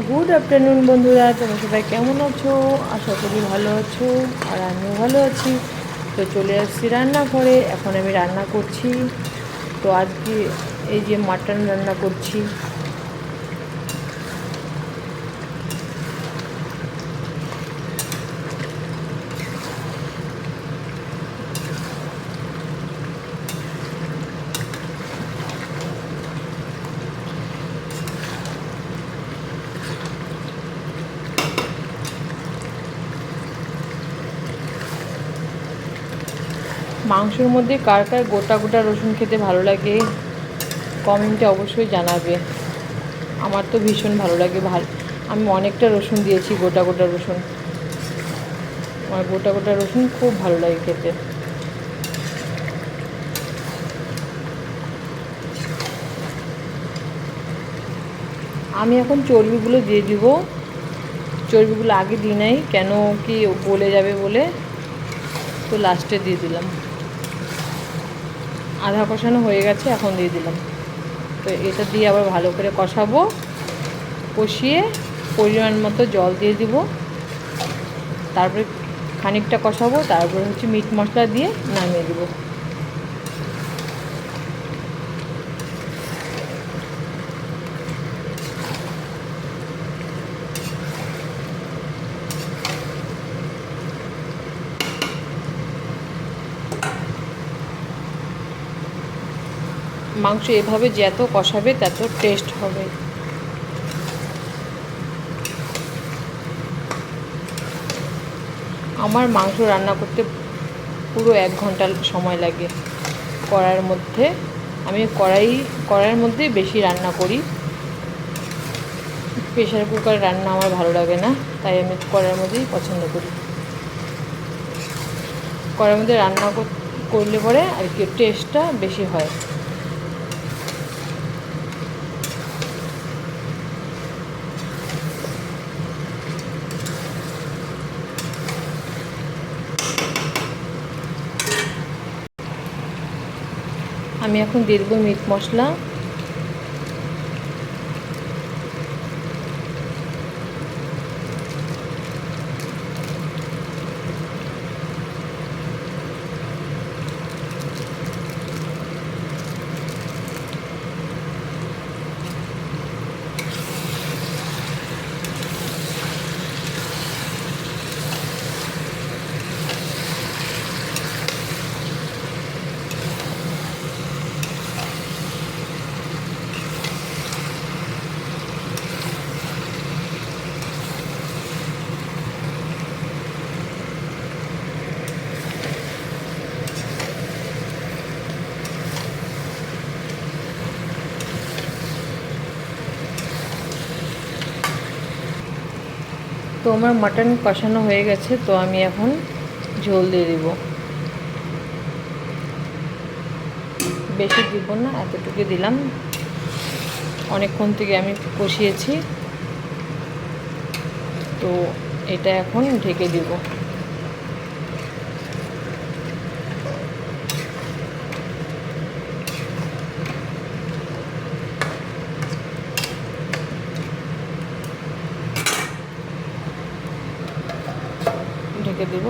Good afternoon বন্ধুরা, তোমরা সবাই কেমন আছো? আশা করি ভালো আছো, আর আমিও ভালো আছি। তো চলে আসছি রান্নাঘরে। এখন আমি রান্না করছি। তো আজকে এই যে মাটন রান্না করছি। মাংসের মধ্যে কার কার গোটা গোটা রসুন খেতে ভালো লাগে কমেন্টে অবশ্যই জানাবে। আমার তো ভীষণ ভালো লাগে। আমি অনেকটা রসুন দিয়েছি, গোটা গোটা রসুন। আমার গোটা গোটা রসুন খুব ভালো লাগে খেতে। আমি এখন চর্বিগুলো দিয়ে দিব। চর্বিগুলো আগে দিই নাই, কেন কি গলে যাবে বলে, তো লাস্টে দিয়ে দিলাম। আধা কষানো হয়ে গেছে, এখন দিয়ে দিলাম। তো এটা দিয়ে আবার ভালো করে কষাবো। কষিয়ে পরিমাণ মতো জল দিয়ে দিব। তারপরে খানিকটা কষাবো, তারপরে মিট মশলা দিয়ে নামিয়ে দেবো। মাংস এভাবে যত কষাবে তত টেস্ট হবে। আমার মাংস রান্না করতে পুরো 1 ঘন্টা সময় লাগে কড়াইয়ের মধ্যে। আমি কড়াইয়ের মধ্যে বেশি রান্না করি। প্রেশার কুকার রান্না আমার ভালো লাগে না, তাই আমি কড়াইয়ের মধ্যেই পছন্দ করি। কড়াইয়ের মধ্যে রান্না করলে পরে আর কি টেস্টটা বেশি হয়। আমি এখন দিয়ে দেবো মিট মশলা। তো আমার মাটন কষানো হয়ে গেছে, তো আমি এখন ঝোল দিয়ে দেব। বেশি দিব না, এতটুকু দিলাম। অনেকক্ষণ থেকে আমি কষিয়েছি, তো এটা এখন ঢেকে দিব। ঢেকে দেব।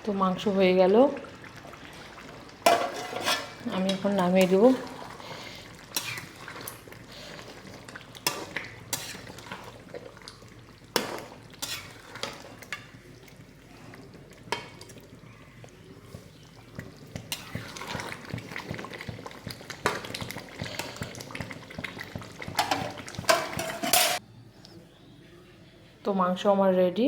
তো মাংস হয়ে গেল, আমি এখন নামিয়ে দেব। তো মাংস আমার রেডি।